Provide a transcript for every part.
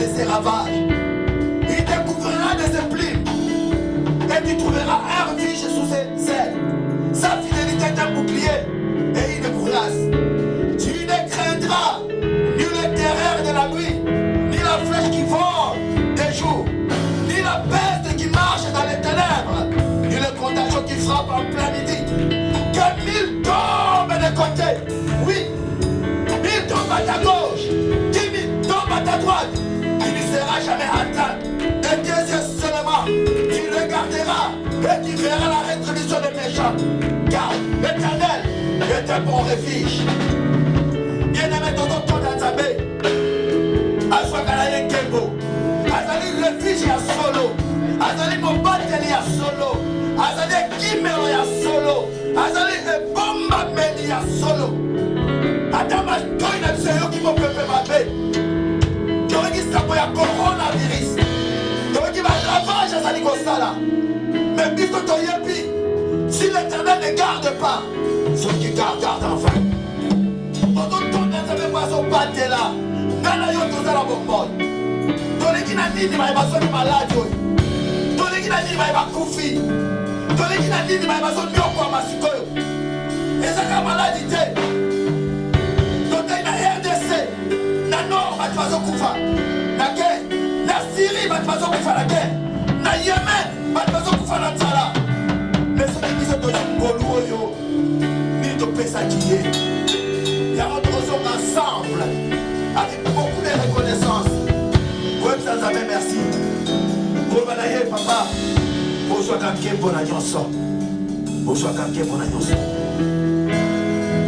de ses ravages. Il découvrira des éplumes. Et tu trouveras un refuge sous ses ailes. Sa fidélité est un bouclier et une courasse. Tu ne craindras ni le terreur de la nuit, ni la flèche qui vole des jours, ni la peste qui marche dans les ténèbres, ni le contagion qui frappe en plein midi. Que 1000 tombent de côté, oui, 1000 tombent à ta gauche, 10 000 tombent à ta droite, tu ne seras jamais atteint. De tes yeux seulement, tu regarderas et tu verras la rétribution des méchants. Car l'Éternel est un bon refuge. Bien-aimé, ton dans ta baie. Azwakala Kembo. Azali refuge ya solo. Azali mobateli ya solo. Azali kimero ya solo. Azali ebomba meli ya solo. Adama toi na biseyo ki mopepe mabe. Toki sabo ya coronavirus. Toki ba ravage azali kosala. Mais biso toyebi. Si l'Éternel ne garde pas, ceux qui gardent enfin. Quand on tourne dans sa mémoire, son pâté là, dans la yote, on a la bombe. Dans les qui n'a dit, il va y avoir malade. Dans les qui n'a dit, il va y avoir koufi. Dans les qui n'a dit, il va y avoir mioko à masiko. Et ça, la maladie. Donc, il y a RDC, na Nord, va te faire koufa. La guerre, la Syrie, va te faire koufa la guerre. Na Yémen, va te faire koufa la Tsala. Mais ceux qui disent que tu ni de Pessakier, il y a notre raison ensemble, avec beaucoup de reconnaissance. Oui, ça avez merci. Pour balayer, papa, bonjour quelqu'un pour la nyonso. Bonjour quelqu'un pour la nyonso.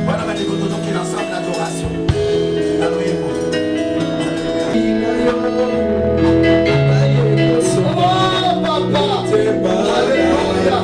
Voilà, mais les côtés qui sont ensemble l'adoration. Alléluia. Oh, papa. Alléluia.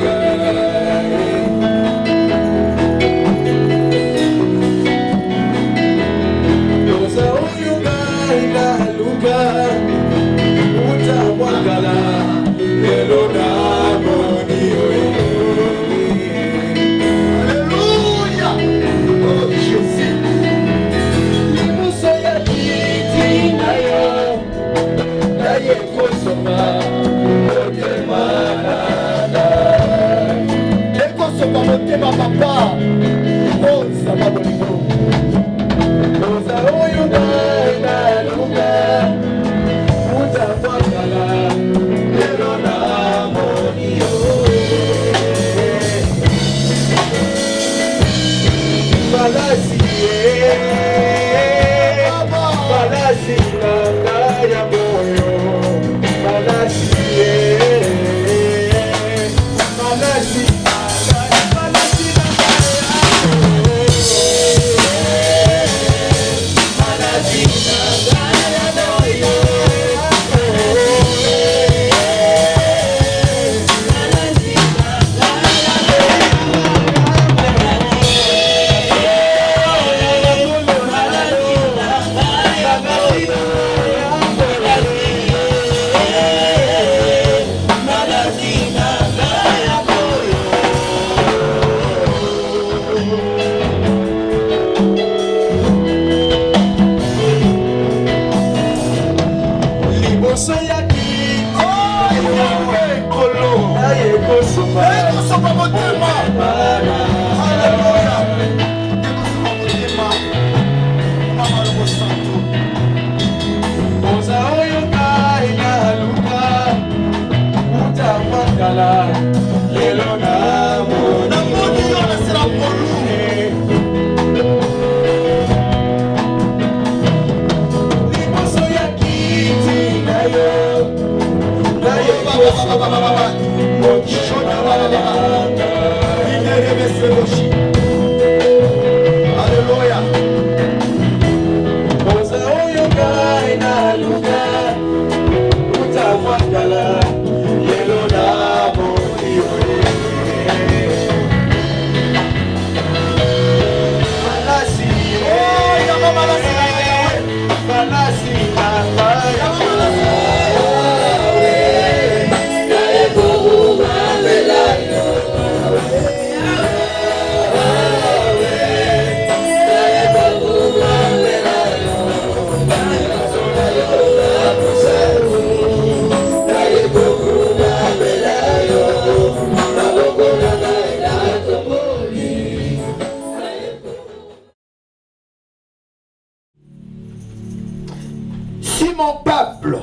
si mon peuple,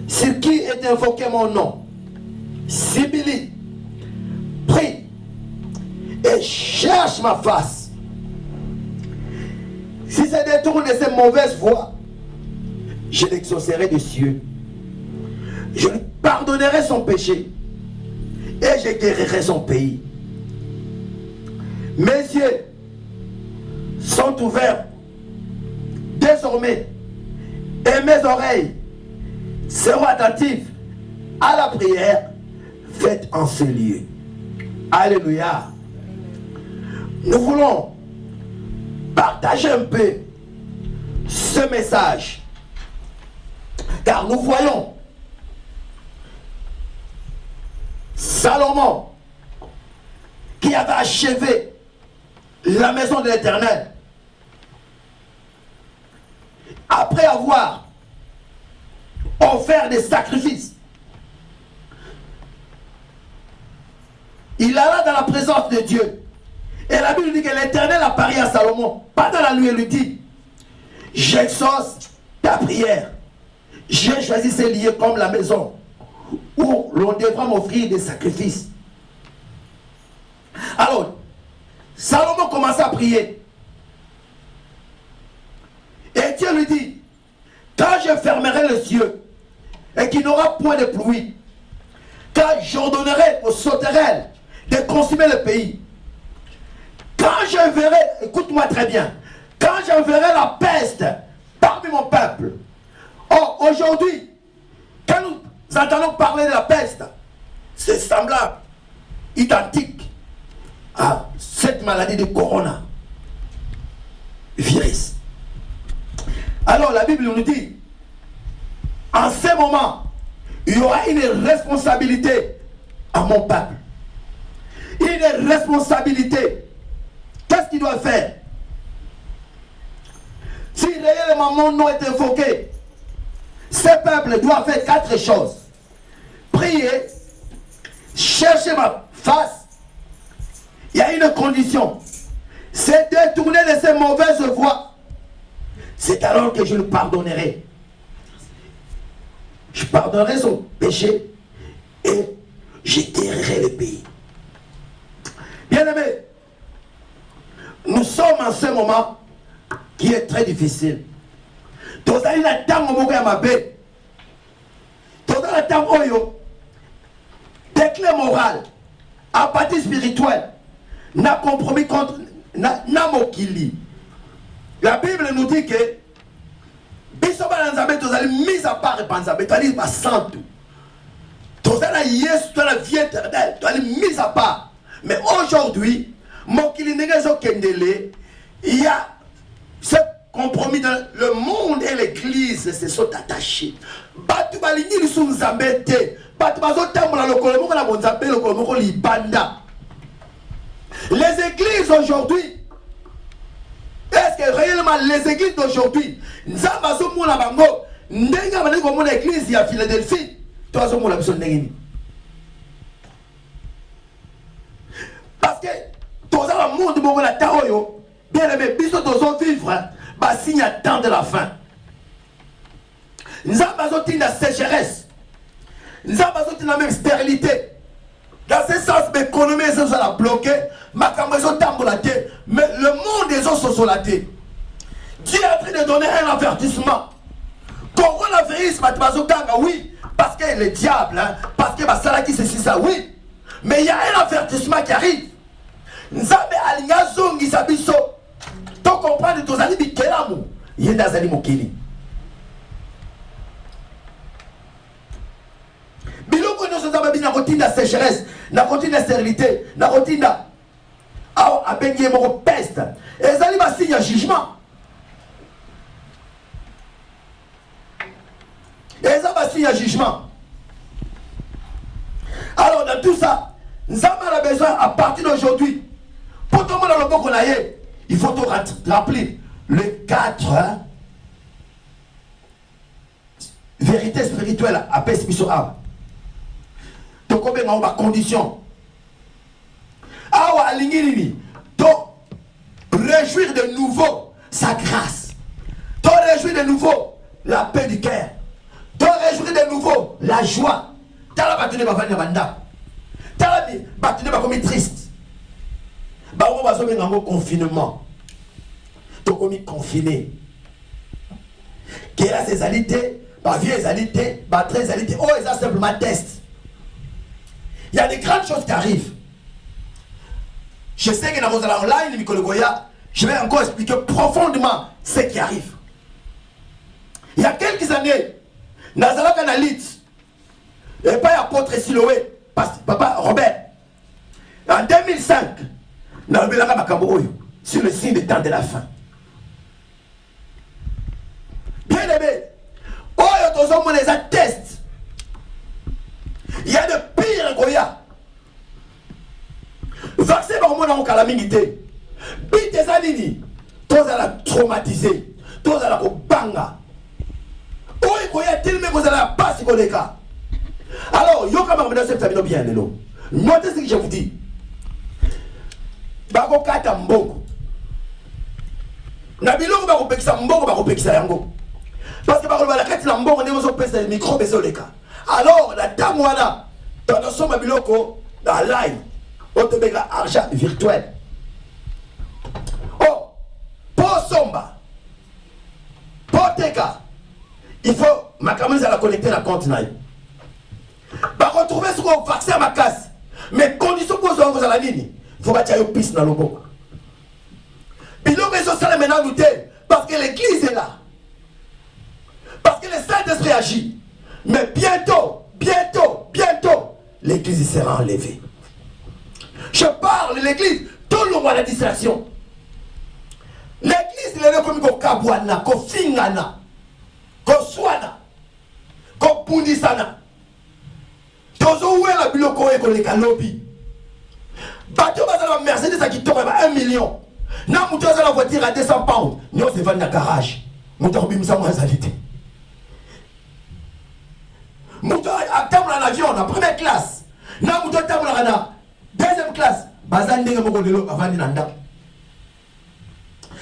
sur qui est invoqué mon nom, s'humilie, prie et cherche ma face, si se détourne de ces mauvaises voies, je l'exaucerai des cieux. Je lui pardonnerai son péché et je guérirai son pays. Mes yeux sont ouverts désormais et mes oreilles seront attentives à la prière faite en ce lieu. Alléluia. Nous voulons partager un peu ce message, car nous voyons Salomon qui avait achevé la maison de l'Éternel après avoir offert des sacrifices. Il alla dans la présence de Dieu. Et la Bible dit que l'Éternel apparaît à Salomon pendant la nuit et lui dit: j'exauce ta prière. J'ai choisi ces lieux comme la maison où l'on devra m'offrir des sacrifices. Alors, Salomon commença à prier. Et Dieu lui dit: quand je fermerai les cieux et qu'il n'aura point de pluie, quand j'ordonnerai aux sauterelles de consumer le pays, quand je verrai, écoute-moi très bien, quand je verrai la peste parmi mon peuple. Or, aujourd'hui, quand nous entendons parler de la peste, c'est semblable, identique à cette maladie de corona virus. Alors la Bible nous dit, en ce moment, il y aura une responsabilité à mon peuple. Une responsabilité. Qu'est-ce qu'il doit faire? Si réellement mon nom est invoqué, ce peuple doit faire 4 choses. Prier, chercher ma face. Il y a une condition. C'est détourner de ces mauvaises voies. C'est alors que je le pardonnerai. Je pardonnerai son péché et je guérirai le pays. Bien-aimés, nous sommes en ce moment qui est très difficile. Tous les temps où ma paix, tous les temps où déclin moral, apathie spirituelle, n'a compromis contre n'a mokili. La Bible nous dit que bisoba nzambe tozali mise à part par nzambe, tozali ba santu. Tozali Yesu, la vie éternelle, tozali mise à part. Mais aujourd'hui, mokili negezo kendele, il y a ce compromis dans le monde et l'église se sont attachés. Batu balingi lisu nzambe te, batu bazotambola lokolo moko na bonzambe lokolo moko libanda. Les églises aujourd'hui, est-ce que réellement les églises d'aujourd'hui, Nzambazo Moula Bango, Ndenga Bango Moula église à Philadelphie, toi Moula Bisson Nengini. Parce que tous les monde Moula la Taoyo, bien aimé, Bisson doit vivre, bah signe à temps de la fin. Nzambazo Tina sécheresse, Nzambazo Tina même stérilité. Dans ce sens, l'économie est bloquée, mais le monde est sosolaté. Dieu est en train de donner un avertissement. Coronavirus, oui, parce que le diable, hein, parce que ça qui c'est ça, oui. Mais il y a un avertissement qui arrive. Nzambe alinga zongi sabiso. Tu comprends de tos alibi kelamu. Yenda zali mokili. Biloko nous sommes bien routine de sécheresse, na routine de stérilité, na routine à baigner mon peste. Et ça va signer un jugement. Et ça va signer un jugement. Alors dans tout ça, nous avons besoin à partir d'aujourd'hui, pour tout le monde dans le bon qu'on a, il faut tout remplir les 4 vérités spirituelles à Pesmiso A. Donc, combien on a condition? Awa lingini, donc réjouir de nouveau sa grâce. Donc réjouir de nouveau la paix du cœur. Te réjouir de nouveau la joie. Tala batune bavani banda. Tala batune bakomi triste. Bawo bazomi nango confinement. To komi confiné. Kera ses alités, ba vie alités, ba très alités. Oh, ils ont simplement test. Il y a des grandes choses qui arrivent. Je sais que dans vos online, Mikolo Goya, je vais encore expliquer profondément ce qui arrive. Il y a quelques années, Nazala Kanalit, il n'y avait pas apôtre Siloé, papa Robert. En 2005, Nazala Makambo, sur le signe des temps de la fin. Bien aimé, oh, il y a des tests. Il y a de pires Goya. Vaccin par moi dans calamité. Bite des anini. Tous à la traumatiser. Tous à la banga. Oh, il y a tellement que vous allez pas si vous les cas. Alors, yo comme vous avez fait bien l'élo. Notez ce que je vous dis. Bako kata mboko. Na biloko bako pekisa mboko bako pekisa yango. Parce que bako la kati la mboko ndemo so pesa micro beso les cas. Alors, la dame wana dans son biloko dans live. On te met l'argent virtuel. Oh, pour Somba, pour Teka, il faut ma caméra à la connecter la compte. Par retrouver ce qu'on vaccin à ma casse. Mais condition pour vous à la ligne, il faut bâtir une piste dans le bon. Puis l'homme est social maintenant douté parce que l'église est là. Parce que le Saint-Esprit agit. Mais bientôt, l'église sera enlevée. Je parle de l'église, tout le monde a la distraction. L'église, il est comme ko kabwana, ko fingana, ko swana, ko pundisana. Tozo oué la biloko et ko le kalobi. Bateau bazala Mercedes à qui tombe à 1 million. Na moutou la voiture à 200 pounds. Non, c'est vendre dans garage. Moutou bimsa moins alité. Moutou à table en avion, en première classe. Na moutou table en deuxième classe.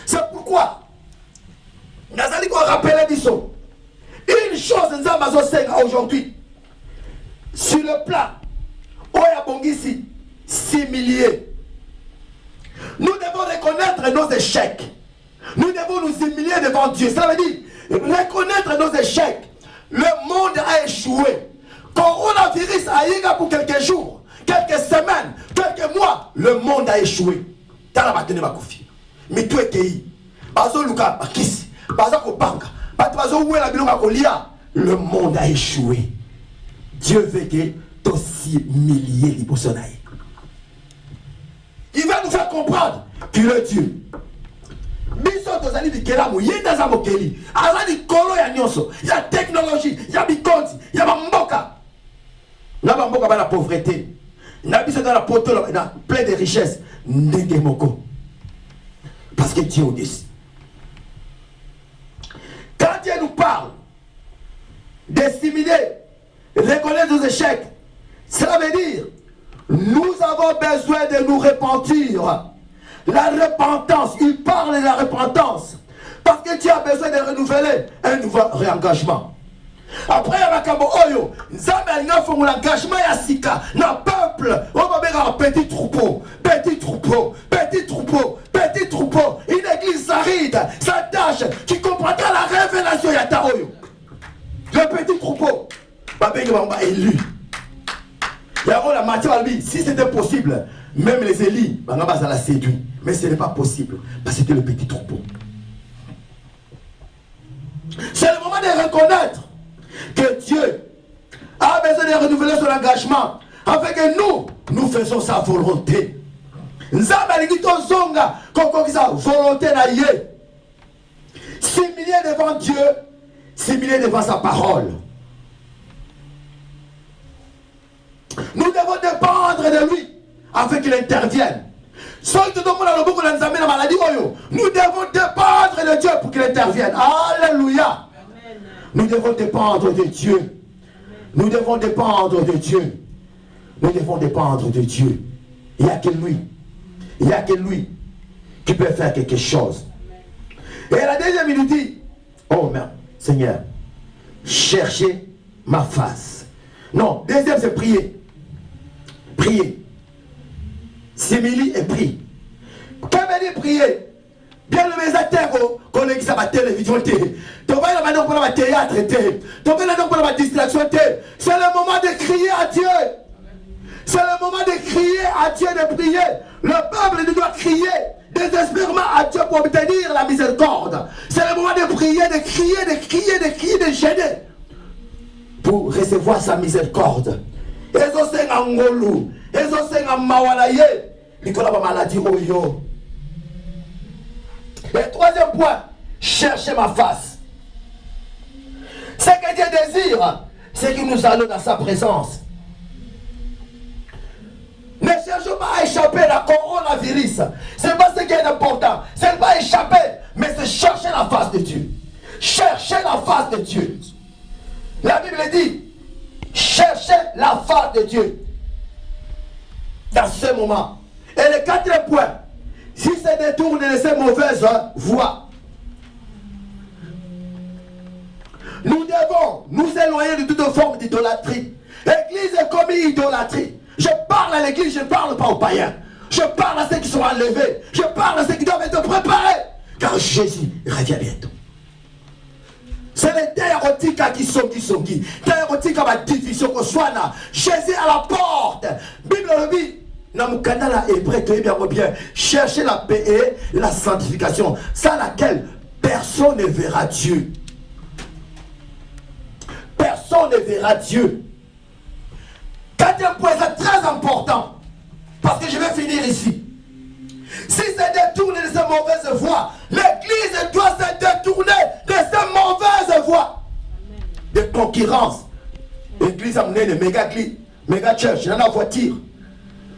C'est pourquoi Nazali ko rappeler biso. Une chose nous avons aujourd'hui. Sur le plan, Oya Bongisi, 6 milliers. Nous devons reconnaître nos échecs. Nous devons nous humilier devant Dieu. Ça veut dire reconnaître nos échecs. Le monde a échoué. Coronavirus a eu pour quelques jours, quelques semaines, quelques mois. Le monde a échoué. Dans la bataille de ma confie. Mais tout est qui? Bazo Luka, Bakis, Bazo Kopanga, Bazo Oué la Bilonga Kolia. Le monde a échoué. Dieu veut que aussi milliers de personnages. Il va nous faire comprendre qu'il est Dieu. Biso tozali bikelamu yenda za mokeli azali kolo ya nyonso ya technologie ya bikonzi ya bamboka na bamboka ba la pauvreté na biso dans la poto na plein de richesses ndenge moko parce que Dieu dit quand Dieu nous parle d'assimiler reconnaître nos échecs, cela veut dire nous avons besoin de nous repentir. La repentance, il parle de la repentance. Parce que Dieu a besoin de renouveler un nouveau réengagement. Après, il y a Oyo, l'engagement ya sika, na peuple, on va mettre un petit troupeau, petit troupeau, petit troupeau, petit troupeau, une église aride, sa tâche, qui comprendra la révélation yata Oyo. Le petit troupeau, va élu. Il y a la matière, si c'était possible, même les élis, ça l'a séduit. Mais ce n'est pas possible, parce que c'était le petit troupeau. C'est le moment de reconnaître que Dieu a besoin de renouveler son engagement, afin que nous faisons sa volonté. Nous avons sa volonté. S'humilier devant Dieu, s'humilier devant sa parole. Nous devons dépendre de lui afin qu'il intervienne. Nous devons dépendre de Dieu pour qu'il intervienne. Alléluia. Nous devons dépendre de Dieu. Nous devons dépendre de Dieu. Nous devons dépendre de Dieu. Il n'y a que lui. Il n'y a que lui qui peut faire quelque chose. Et la deuxième, il nous dit, oh merde, Seigneur, chercher ma face. Non, deuxième c'est prier. Prier. Simili et prie. Qu'est-ce que veut dire prier? Bien le mésatero, qu'on est à la télévision, tu vas la manière pour la théâtre, tu vas la manière pour la distraction. C'est le moment de crier à Dieu. C'est le moment de crier à Dieu, de prier. Le peuple doit crier désespérément à Dieu pour obtenir la miséricorde. C'est le moment de prier, de crier, de crier, de crier, de gêner pour recevoir sa miséricorde. Et ça c'est un ngolu, et ça c'est un mawalaye. Nicolas va maladie oyo. Et troisième point, chercher ma face. Ce que Dieu désire, c'est que nous allons dans sa présence. Ne cherchons pas à échapper à la coronavirus. Ce n'est pas ce qui est important. Ce n'est pas échapper, mais c'est chercher la face de Dieu. Chercher la face de Dieu. La Bible dit, chercher la face de Dieu. Dans ce moment. Et le quatrième point, si se détourne de ces mauvaises voies, nous devons nous éloigner de toute forme d'idolâtrie. L'église est comme une idolâtrie. Je parle à l'église, je ne parle pas aux païens. Je parle à ceux qui sont enlevés. Je parle à ceux qui doivent être préparés. Car Jésus revient bientôt. C'est les théotiques qui sont qui. Théotiques à ma division qu'on soit là. Jésus à la porte. Bible le dit. Cherchez la paix et la sanctification, sans laquelle personne ne verra Dieu. Personne ne verra Dieu. Quatrième point, c'est très important, parce que je vais finir ici. Si c'est détourné de ces mauvaises voies, l'église doit se détourner de ces mauvaises voies de concurrence. L'église a mené les méga church, dans la voiture.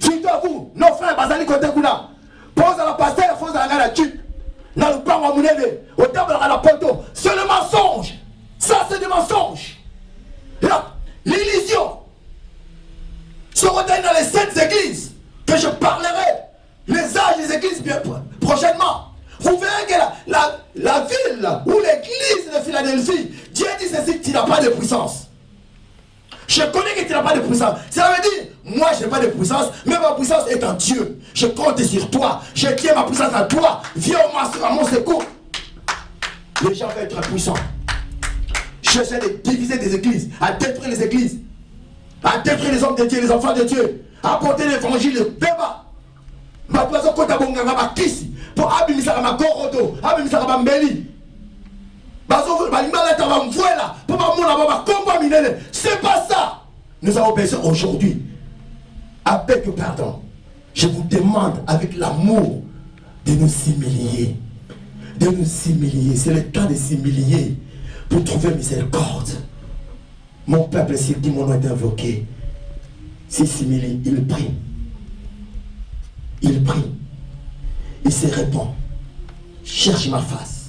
Surtout à vous, nos frères, Bazali côté Kuna, pose à la pasteur, pose à la tube, dans le pain à Mounele, au table à la poto. C'est le mensonge. Ça, c'est du mensonge. L'illusion. Se retrouve dans les saintes églises, que je parlerai les âges des églises bien prochainement. Vous verrez que la ville ou l'église de Philadelphie, Dieu dit ceci, tu n'as pas de puissance. Je connais que tu n'as pas de puissance. Ça veut dire, moi je n'ai pas de puissance, mais ma puissance est en Dieu. Je compte sur toi. Je tiens ma puissance à toi. Viens à mon secours. Les gens veulent être puissants. J'essaie de diviser des églises, à détruire les églises, à détruire les hommes de Dieu, les enfants de Dieu, à apporter l'évangile, le débat. Ma poisson côté Bonganga, ma kisi, pour abimisa ma gorodo, abimisa ma mbeli. C'est pas ça. Nous avons besoin aujourd'hui, avec pardon, je vous demande avec l'amour de nous s'humilier. De nous s'humilier. C'est le temps de s'humilier pour trouver miséricorde. Mon peuple, s'il dit mon nom est invoqué, s'il s'humilie, il prie. Il prie. Il se répond. Cherche ma face.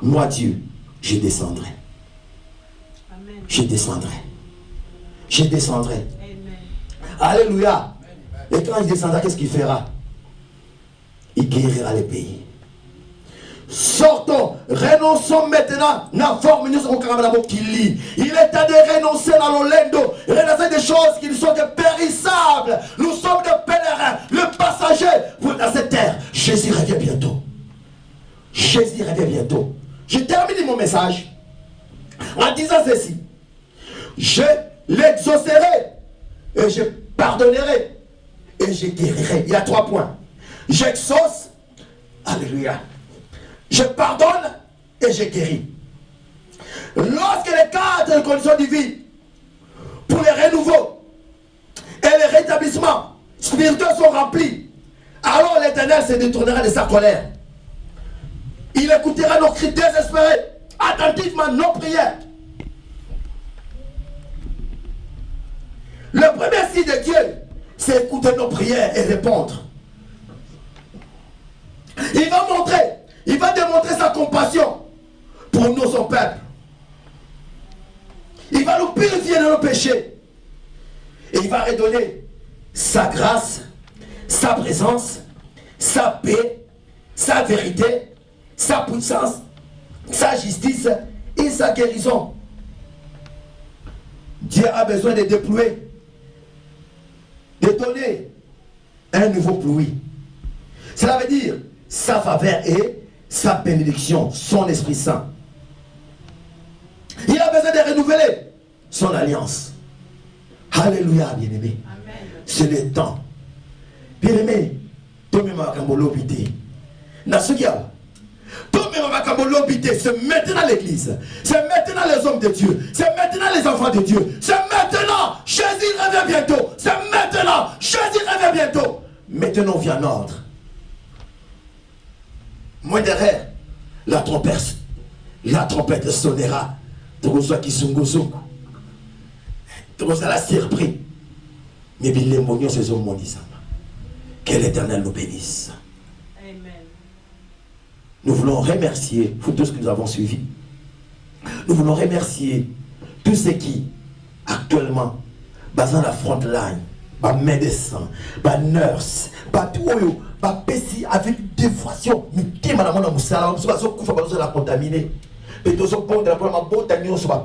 Moi, Dieu, je descendrai. Amen. Je descendrai. Je descendrai. Amen. Alléluia. Et quand il descendra, qu'est-ce qu'il fera? Il guérira les pays. Sortons, renonçons maintenant. Il est temps de renoncer à l'olendo, renoncer des choses qui ne sont que périssables. Nous sommes des pèlerins, le passager dans cette terre. Jésus revient bientôt. Jésus revient bientôt. Je termine mon message en disant ceci. Je l'exaucerai et je pardonnerai et je guérirai. Il y a 3 points. J'exauce. Alléluia. Je pardonne et je guéris. Lorsque les 4 conditions divines pour les renouveaux et les rétablissements spirituels sont remplis, alors l'Éternel se détournera de sa colère. Il écoutera nos cris désespérés, attentivement nos prières. Le premier signe de Dieu, c'est écouter nos prières et répondre. Il va démontrer sa compassion pour nous, son peuple. Il va nous purifier de nos péchés. Et il va redonner sa grâce, sa présence, sa paix, sa vérité, sa puissance, sa justice et sa guérison. Dieu a besoin de déployer, de donner un nouveau pluie. Cela veut dire sa faveur et sa bénédiction, son Esprit Saint. Il a besoin de renouveler son alliance. Alléluia, bien-aimé. C'est le temps. Bien-aimé, c'est maintenant l'église, c'est maintenant les hommes de Dieu, c'est maintenant les enfants de Dieu, c'est maintenant. Jésus revient bientôt, c'est maintenant. Jésus revient bientôt. Maintenant vient l'ordre. Moi derrière, la trompette sonnera. Tout ça qui sont gozo. Tout ça la surpris. Mais bien les mognons se sont mondis. Que l'Éternel nous bénisse. Amen. Nous voulons remercier pour tout ce que nous avons suivi. Nous voulons remercier tous ceux qui, actuellement, dans la front line, les médecins, les nurses, tout, avec dévotion, mais qui est madame Moussala, la contaminer. Mais tous ceux qui ont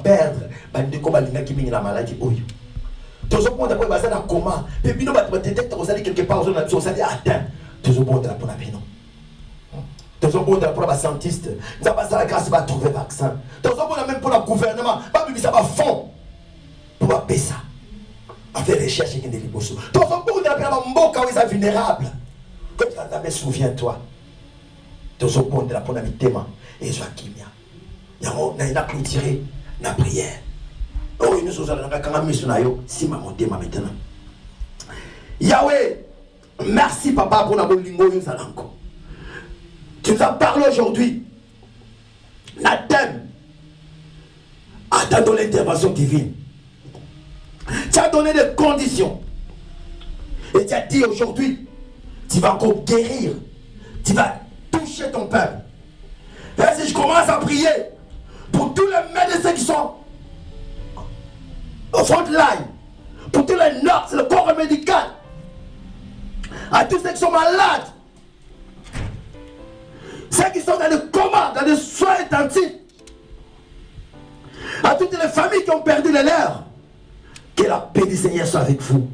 perdre, la maladie. Tous ceux qui ont un coma, mais nous avons quelque part, nous avons atteint. Tous ceux qui ont un pénon. Tous ceux qui ont un scientiste, nous avons la grâce de trouver le vaccin. Tous ceux qui ont même pour le gouvernement, ça va fond pour payer ça. Avec recherche et des libosso. Tous ceux qui ont un vulnérable. Comme ça, souviens-toi. Tous ceux qui ont un thème et Joachim. Il y a clôturé la prière. Oh, nous sommes maintenant. Yahweh, merci papa pour la bolingo. Tu nous as parlé aujourd'hui. La thème. Attendons l'intervention divine. Tu as donné des conditions. Et tu as dit aujourd'hui, tu vas encore guérir. Tu vas toucher ton peuple. Et si je commence à prier pour tous les médecins qui sont au front line, pour tous les nurses, le corps médical, à tous ceux qui sont malades, ceux qui sont dans le coma, dans les soins intensifs, à toutes les familles qui ont perdu les leurs, que la paix du Seigneur soit avec vous,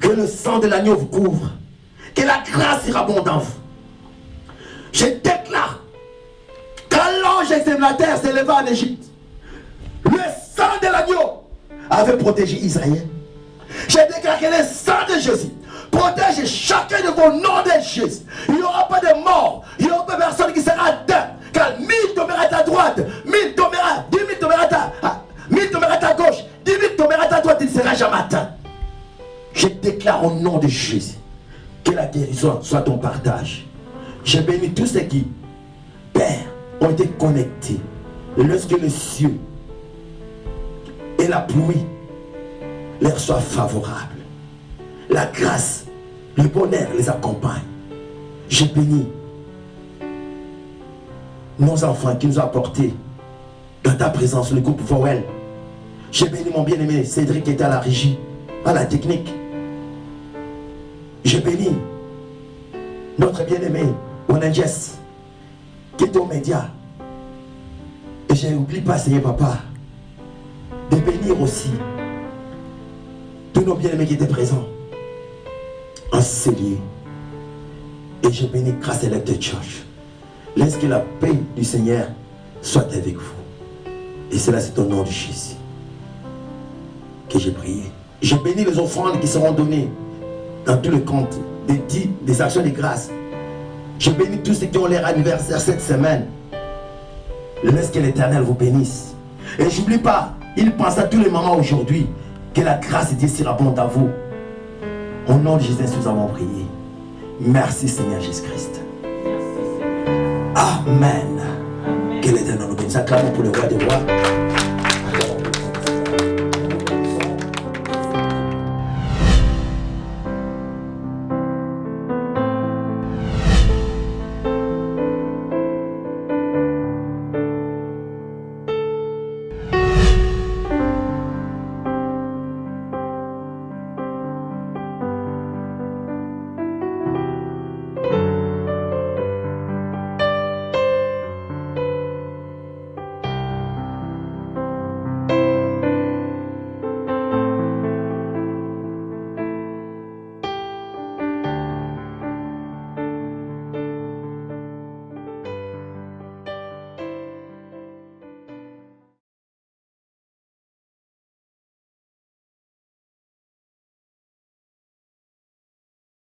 que le sang de l'agneau vous couvre, que la grâce ira abonde en vous. Je déclare quand l'ange exterminateur s'est levé en Égypte, le sang de l'agneau avait protégé Israël. Je déclare que le sang de Jésus protège chacun de vos noms de Jésus. Il n'y aura pas de mort, il n'y aura pas de personne qui sera atteinte. Car 1000 tombera à ta droite, 1000 tombera, 10 000 tombera à ta gauche, 10 000 tombera à ta droite, il ne sera jamais atteint. Je déclare au nom de Jésus que la guérison soit ton partage. Je bénis tous ceux qui, Père, ont été connectés. Et lorsque les cieux et la pluie leur soient favorables, la grâce, le bonheur les accompagne. Je bénis nos enfants qui nous ont apportés dans ta présence, le groupe Vowel. Je bénis mon bien-aimé Cédric qui était à la régie, à la technique. Je bénis notre bien-aimé Onanges qui est aux médias. Et je n'oublie pas, Seigneur Papa, de bénir aussi tous nos bien-aimés qui étaient présents en ce lieu. Et je bénis grâce à la Church. Laisse que la paix du Seigneur soit avec vous. Et cela, c'est au nom de Jésus que j'ai prié. Je bénis les offrandes qui seront données dans tout le compte des actions de grâce. Je bénis tous ceux qui ont leur anniversaire cette semaine. Laisse que l'Éternel vous bénisse. Et j'oublie pas, il pense à tous les moments aujourd'hui que la grâce de Dieu surabonde à vous. Au nom de Jésus, nous avons prié. Merci Seigneur Jésus-Christ. Amen. Que l'Éternel nous bénisse. Acclamons pour le roi des rois.